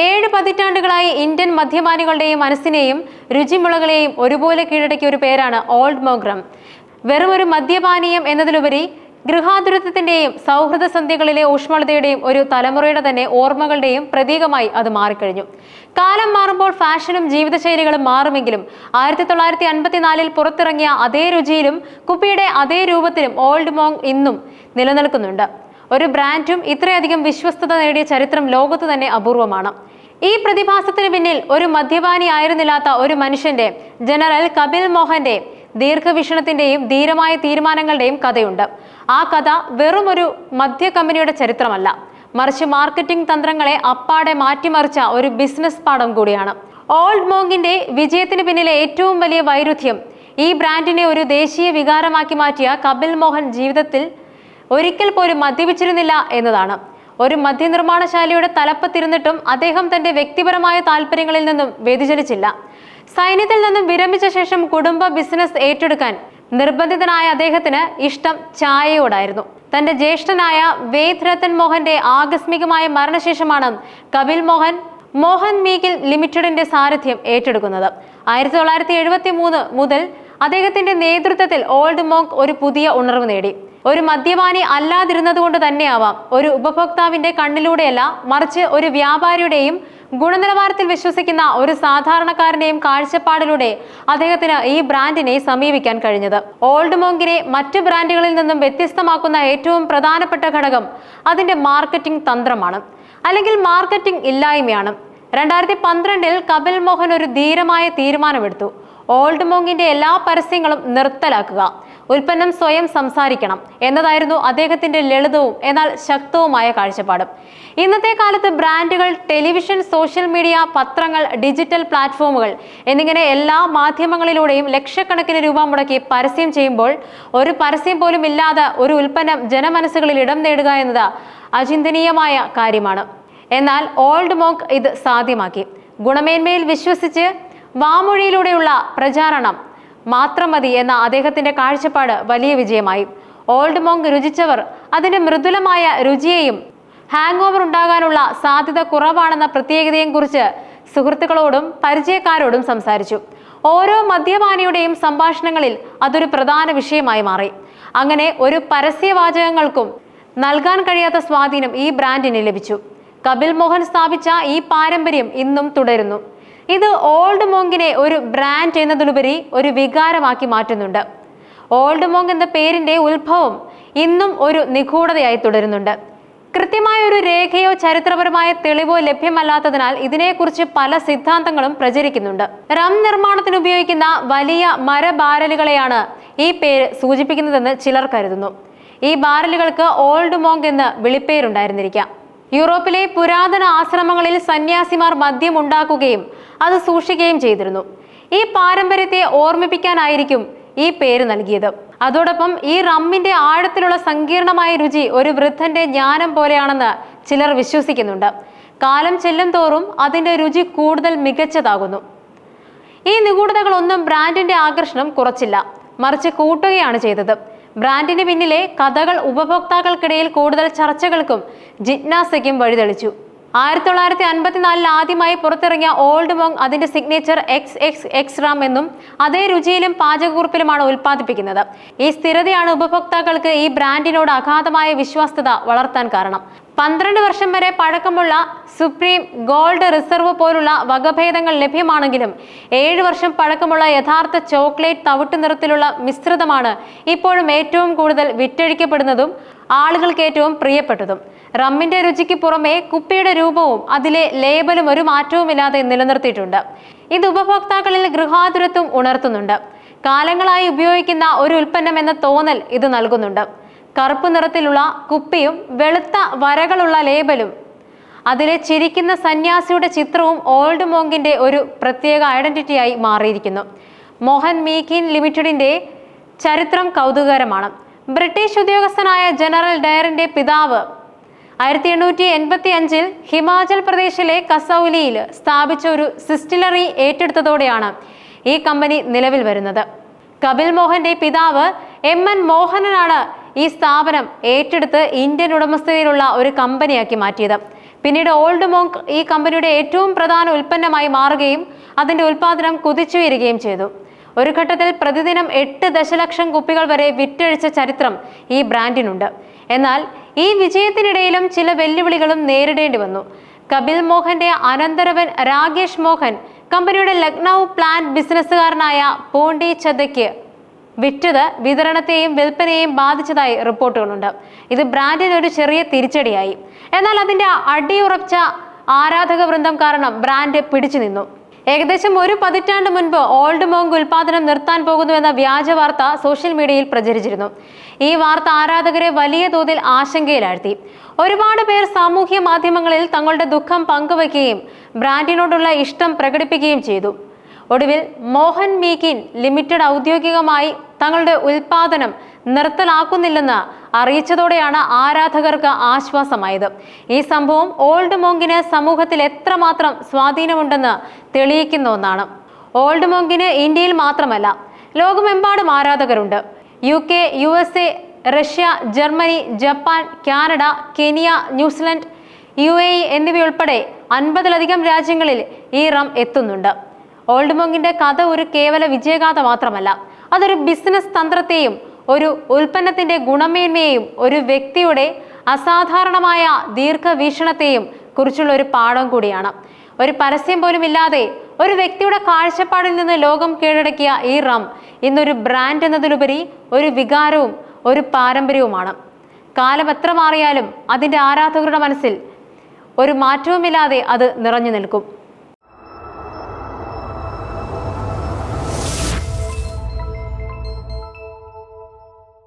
7 പതിറ്റാണ്ടുകളായി ഇന്ത്യൻ മദ്യപാനികളുടെയും മനസ്സിനെയും രുചിമുളകളെയും ഒരുപോലെ കീഴടക്കിയ ഒരു പേരാണ് ഓൾഡ് മോങ്ക് റം. വെറും ഒരു മദ്യപാനീയം എന്നതിലുപരി ഗൃഹാതുരത്വത്തിന്റെയും സൗഹൃദ സന്ധ്യകളിലെ ഊഷ്മളതയുടെയും ഒരു തലമുറയുടെ തന്നെ ഓർമ്മകളുടെയും പ്രതീകമായി അത് മാറിക്കഴിഞ്ഞു. കാലം മാറുമ്പോൾ ഫാഷനും ജീവിതശൈലികളും മാറുമെങ്കിലും 1954 പുറത്തിറങ്ങിയ അതേ രുചിയിലും കുപ്പിയുടെ അതേ രൂപത്തിലും ഓൾഡ് മോങ്ക് ഇന്നും നിലനിൽക്കുന്നുണ്ട്. ഒരു ബ്രാൻഡും ഇത്രയധികം വിശ്വസ്തത നേടിയ ചരിത്രം ലോകത്ത് തന്നെ അപൂർവമാണ്. ഈ പ്രതിഭാസത്തിന് പിന്നിൽ ഒരു മദ്യപാനി ആയിരുന്നില്ലാത്ത ഒരു മനുഷ്യന്റെ, ജനറൽ കപിൽ മോഹന്റെ ദീർഘവീക്ഷണത്തിന്റെയും ധീരമായ തീരുമാനങ്ങളുടെയും കഥയുണ്ട്. ആ കഥ വെറും ഒരു മദ്യ കമ്പനിയുടെ ചരിത്രമല്ല, മറിച്ച് മാർക്കറ്റിംഗ് തന്ത്രങ്ങളെ അപ്പാടെ മാറ്റിമറിച്ച ഒരു ബിസിനസ് പാഠം കൂടിയാണ്. ഓൾഡ് മോങ്കിന്റെ വിജയത്തിന് പിന്നിലെ ഏറ്റവും വലിയ വൈരുദ്ധ്യം ഈ ബ്രാൻഡിനെ ഒരു ദേശീയ വികാരമാക്കി മാറ്റിയ കപിൽ മോഹൻ ജീവിതത്തിൽ ഒരിക്കൽ പോലും മദ്യപിച്ചിരുന്നില്ല എന്നതാണ്. ഒരു മദ്യനിർമ്മാണശാലയുടെ തലപ്പത്തിരുന്നിട്ടും അദ്ദേഹം തന്റെ വ്യക്തിപരമായ താല്പര്യങ്ങളിൽ നിന്നും വ്യതിചലിച്ചില്ല. സൈന്യത്തിൽ നിന്നും വിരമിച്ച ശേഷം കുടുംബ ബിസിനസ് ഏറ്റെടുക്കാൻ നിർബന്ധിതനായ അദ്ദേഹത്തിന് ഇഷ്ടം ചായയോടായിരുന്നു. തന്റെ ജ്യേഷ്ഠനായ വേദ് രത്തൻ മോഹന്റെ ആകസ്മികമായ മരണശേഷമാണ് കപിൽ മോഹൻ മോഹൻ മീഗിൽ ലിമിറ്റഡിന്റെ സാരഥ്യം ഏറ്റെടുക്കുന്നത്. 1973 മുതൽ അദ്ദേഹത്തിന്റെ നേതൃത്വത്തിൽ ഓൾഡ് മോങ്ക് ഒരു പുതിയ ഉണർവ് നേടി. ഒരു മദ്യപാനി അല്ലാതിരുന്നത് കൊണ്ട് തന്നെയാവാം, ഒരു ഉപഭോക്താവിന്റെ കണ്ണിലൂടെയല്ല, മറിച്ച് ഒരു വ്യാപാരിയുടെയും ഗുണനിലവാരത്തിൽ വിശ്വസിക്കുന്ന ഒരു സാധാരണക്കാരന്റെയും കാഴ്ചപ്പാടിലൂടെ അദ്ദേഹത്തിന് ഈ ബ്രാൻഡിനെ സമീപിക്കാൻ കഴിഞ്ഞത്. ഓൾഡ് മോങ്കിനെ മറ്റ് ബ്രാൻഡുകളിൽ നിന്നും വ്യത്യസ്തമാക്കുന്ന ഏറ്റവും പ്രധാനപ്പെട്ട ഘടകം അതിന്റെ മാർക്കറ്റിംഗ് തന്ത്രമാണ്, അല്ലെങ്കിൽ മാർക്കറ്റിംഗ് ഇല്ലായ്മയാണ്. 2012 കപിൽ മോഹൻ ഒരു ധീരമായ തീരുമാനമെടുത്തു. ഓൾഡ് മോങ്കിന്റെ എല്ലാ പരസ്യങ്ങളും നിർത്തലാക്കുക, ഉൽപ്പന്നം സ്വയം സംസാരിക്കണം എന്നതായിരുന്നു അദ്ദേഹത്തിന്റെ ലളിതവും എന്നാൽ ശക്തവുമായ കാഴ്ചപ്പാട്. ഇന്നത്തെ കാലത്ത് ബ്രാൻഡുകൾ ടെലിവിഷൻ, സോഷ്യൽ മീഡിയ, പത്രങ്ങൾ, ഡിജിറ്റൽ പ്ലാറ്റ്ഫോമുകൾ എന്നിങ്ങനെ എല്ലാ മാധ്യമങ്ങളിലൂടെയും ലക്ഷക്കണക്കിന് രൂപ മുടക്കി പരസ്യം ചെയ്യുമ്പോൾ ഒരു പരസ്യം പോലും ഇല്ലാതെ ഒരു ഉൽപ്പന്നം ജനമനസ്സുകളിൽ ഇടം നേടുക എന്നത് അചിന്തനീയമായ കാര്യമാണ്. എന്നാൽ ഓൾഡ് മോങ്ക് ഇത് സാധ്യമാക്കി. ഗുണമേന്മയിൽ വിശ്വസിച്ച് വാമൊഴിയിലൂടെയുള്ള പ്രചാരണം മാത്രം മതി എന്ന അദ്ദേഹത്തിന്റെ കാഴ്ചപ്പാട് വലിയ വിജയമായി. ഓൾഡ് മോങ്ക് രുചിച്ചവർ അതിന്റെ മൃദുലമായ രുചിയെയും ഹാങ് ഓവർ ഉണ്ടാകാനുള്ള സാധ്യത കുറവാണെന്ന പ്രത്യേകതയെയും കുറിച്ച് സുഹൃത്തുക്കളോടും പരിചയക്കാരോടും സംസാരിച്ചു. ഓരോ മദ്യപാനിയുടെയും സംഭാഷണങ്ങളിൽ അതൊരു പ്രധാന വിഷയമായി മാറി. അങ്ങനെ ഒരു പരസ്യവാചകങ്ങൾക്കും നൽകാൻ കഴിയാത്ത സ്വാധീനം ഈ ബ്രാൻഡിന് ലഭിച്ചു. കപിൽ മോഹൻ സ്ഥാപിച്ച ഈ പാരമ്പര്യം ഇന്നും തുടരുന്നു. ഇത് ഓൾഡ് മോങ്കിനെ ഒരു ബ്രാൻഡ് എന്നതിലുപരി ഒരു വികാരമാക്കി മാറ്റുന്നുണ്ട്. ഓൾഡ് മോങ്ക് എന്ന പേരിന്റെ ഉത്ഭവം ഇന്നും ഒരു നിഗൂഢതയായി തുടരുന്നുണ്ട്. കൃത്യമായ ഒരു രേഖയോ ചരിത്രപരമായ തെളിവോ ലഭ്യമല്ലാത്തതിനാൽ ഇതിനെക്കുറിച്ച് പല സിദ്ധാന്തങ്ങളും പ്രചരിക്കുന്നുണ്ട്. റം നിർമ്മാണത്തിന് ഉപയോഗിക്കുന്ന വലിയ മരബാരലുകളെയാണ് ഈ പേര് സൂചിപ്പിക്കുന്നതെന്ന് ചിലർ കരുതുന്നു. ഈ ബാരലുകൾക്ക് ഓൾഡ് മോങ്ക് എന്ന് വിളിപ്പേരുണ്ടായിരുന്നിരിക്കാം. യൂറോപ്പിലെ പുരാതന ആശ്രമങ്ങളിൽ സന്യാസിമാർ മദ്യം ഉണ്ടാക്കുകയും അത് സൂക്ഷിക്കുകയും ചെയ്തിരുന്നു. ഈ പാരമ്പര്യത്തെ ഓർമ്മിപ്പിക്കാനായിരിക്കും ഈ പേര് നൽകിയത്. അതോടൊപ്പം ഈ റമ്മിന്റെ ആഴത്തിലുള്ള സങ്കീർണമായ രുചി ഒരു വൃദ്ധന്റെ ജ്ഞാനം പോലെയാണെന്ന് ചിലർ വിശ്വസിക്കുന്നുണ്ട്. കാലം ചെല്ലും തോറും അതിന്റെ രുചി കൂടുതൽ മികച്ചതാകുന്നു. ഈ നിഗൂഢതകളൊന്നും ബ്രാൻഡിന്റെ ആകർഷണം കുറച്ചില്ല, മറിച്ച് കൂട്ടുകയാണ് ചെയ്തത്. ബ്രാൻഡിന് പിന്നിലെ കഥകൾ ഉപഭോക്താക്കൾക്കിടയിൽ കൂടുതൽ ചർച്ചകൾക്കും ജിജ്ഞാസയ്ക്കും വഴിതെളിച്ചു. 1954 ആദ്യമായി പുറത്തിറങ്ങിയ ഓൾഡ് മോങ്ക് അതിന്റെ സിഗ്നേച്ചർ XXX റാം എന്നും അതേ രുചിയിലും പാചകക്കുറിപ്പിലുമാണ് ഉൽപ്പാദിപ്പിക്കുന്നത്. ഈ സ്ഥിരതയാണ് ഉപഭോക്താക്കൾക്ക് ഈ ബ്രാൻഡിനോട് അഗാധമായ വിശ്വാസ്യത വളർത്താൻ കാരണം. 12 വർഷം വരെ പഴക്കമുള്ള സുപ്രീം, ഗോൾഡ് റിസർവ് പോലുള്ള വകഭേദങ്ങൾ ലഭ്യമാണെങ്കിലും 7 വർഷം പഴക്കമുള്ള യഥാർത്ഥ ചോക്ലേറ്റ് തവിട്ട് നിറത്തിലുള്ള മിശ്രിതമാണ് ഇപ്പോഴും ഏറ്റവും കൂടുതൽ വിറ്റഴിക്കപ്പെടുന്നതും ആളുകൾക്ക് ഏറ്റവും പ്രിയപ്പെട്ടതും. റമ്മിന്റെ രുചിക്ക് പുറമെ കുപ്പിയുടെ രൂപവും അതിലെ ലേബലും ഒരു മാറ്റവുമില്ലാതെ നിലനിർത്തിയിട്ടുണ്ട്. ഇത് ഉപഭോക്താക്കളിൽ ഗൃഹാതുരത്വം ഉണർത്തുന്നുണ്ട്. കാലങ്ങളായി ഉപയോഗിക്കുന്ന ഒരു ഉൽപ്പന്നം എന്ന തോന്നൽ ഇത് നൽകുന്നുണ്ട്. കറുപ്പ് നിറത്തിലുള്ള കുപ്പിയും വെളുത്ത വരകളുള്ള ലേബലും അതിലെ ചിരിക്കുന്ന സന്യാസിയുടെ ചിത്രവും ഓൾഡ് മോങ്കിന്റെ ഒരു പ്രത്യേക ഐഡന്റിറ്റിയായി മാറിയിരിക്കുന്നു. മോഹൻ മീഗിൻ ലിമിറ്റഡിന്റെ ചരിത്രം കൗതുകകരമാണ്. ബ്രിട്ടീഷ് ഉദ്യോഗസ്ഥനായ ജനറൽ ഡയറിന്റെ പിതാവ് 1885 ഹിമാചൽ പ്രദേശിലെ കസൗലിയിൽ സ്ഥാപിച്ച ഒരു സിസ്റ്റിലറി ഏറ്റെടുത്തതോടെയാണ് ഈ കമ്പനി നിലവിൽ വരുന്നത്. കപിൽ മോഹന്റെ പിതാവ് MN മോഹനനാണ് ഈ സ്ഥാപനം ഏറ്റെടുത്ത് ഇന്ത്യൻ ഉടമസ്ഥതയിലുള്ള ഒരു കമ്പനിയാക്കി മാറ്റിയത്. പിന്നീട് ഓൾഡ് മോങ്ക് ഈ കമ്പനിയുടെ ഏറ്റവും പ്രധാന ഉൽപ്പന്നമായി മാറുകയും അതിന്റെ ഉൽപ്പാദനം കുതിച്ചുയരുകയും ചെയ്തു. ഒരു ഘട്ടത്തിൽ പ്രതിദിനം 8 ദശലക്ഷം കുപ്പികൾ വരെ വിറ്റഴിച്ച ചരിത്രം ഈ ബ്രാൻഡിനുണ്ട്. എന്നാൽ ഈ വിജയത്തിനിടയിലും ചില വെല്ലുവിളികളും നേരിടേണ്ടി വന്നു. കപിൽ മോഹന്റെ അനന്തരവൻ രാകേഷ് മോഹൻ കമ്പനിയുടെ ലക്നൌ പ്ലാന്റ് ബിസിനസ്സുകാരനായ പോണ്ടി ചദ്ദയ്ക്ക് വിറ്റത് വിതരണത്തെയും വിൽപ്പനയെയും ബാധിച്ചതായി റിപ്പോർട്ടുകളുണ്ട്. ഇത് ബ്രാൻഡിന് ഒരു ചെറിയ തിരിച്ചടിയായി. എന്നാൽ അതിന്റെ അടിയുറച്ച ആരാധക വൃന്ദം കാരണം ബ്രാൻഡ് പിടിച്ചു നിന്നു. ഏകദേശം ഒരു പതിറ്റാണ്ട് മുൻപ് ഓൾഡ് മോങ്ക് ഉൽപാദനം നിർത്താൻ പോകുന്നുവെന്ന വ്യാജ വാർത്ത സോഷ്യൽ മീഡിയയിൽ പ്രചരിച്ചിരുന്നു. ഈ വാർത്ത ആരാധകരെ വലിയ തോതിൽ ആശങ്കയിലാഴ്ത്തി. ഒരുപാട് പേർ സാമൂഹ്യ മാധ്യമങ്ങളിൽ തങ്ങളുടെ ദുഃഖം പങ്കുവയ്ക്കുകയും ബ്രാൻഡിനോടുള്ള ഇഷ്ടം പ്രകടിപ്പിക്കുകയും ചെയ്തു. ഒടുവിൽ മോഹൻ മീകിൻ ലിമിറ്റഡ് ഔദ്യോഗികമായി തങ്ങളുടെ ഉൽപാദനം നിർത്തലാക്കുന്നില്ലെന്ന് അറിയിച്ചതോടെയാണ് ആരാധകർക്ക് ആശ്വാസമായത്. ഈ സംഭവം ഓൾഡ് മോങ്കിന് സമൂഹത്തിൽ എത്രമാത്രം സ്വാധീനമുണ്ടെന്ന് തെളിയിക്കുന്ന ഒന്നാണ്. ഓൾഡ് മോങ്കിന് ഇന്ത്യയിൽ മാത്രമല്ല, ലോകമെമ്പാടും ആരാധകരുണ്ട്. UK, USA, Russia, Germany, Japan, Canada, Kenya, New Zealand, UAE എന്നിവയുൾപ്പെടെ 50-ലധികം രാജ്യങ്ങളിൽ ഈ റം എത്തുന്നുണ്ട്. ഓൾഡ് മോങ്കിന്റെ കഥ ഒരു കേവല വിജയഗാഥ മാത്രമല്ല, അതൊരു ബിസിനസ് തന്ത്രത്തെയും ഒരു ഉൽപ്പന്നത്തിന്റെ ഗുണമേന്മയെയും ഒരു വ്യക്തിയുടെ അസാധാരണമായ ദീർഘവീക്ഷണത്തെയും കുറിച്ചുള്ള ഒരു പാഠം കൂടിയാണ്. ഒരു പരസ്യം പോലും ഇല്ലാതെ ഒരു വ്യക്തിയുടെ കാഴ്ചപ്പാടിൽ നിന്ന് ലോകം കീഴടക്കിയ ഈ റം ഇന്നൊരു ബ്രാൻഡ് എന്നതിലുപരി ഒരു വികാരവും ഒരു പാരമ്പര്യവുമാണ്. കാലം എത്ര മാറിയാലും അതിൻ്റെ ആരാധകരുടെ മനസ്സിൽ ഒരു മാറ്റവുമില്ലാതെ അത് നിറഞ്ഞു നിൽക്കും.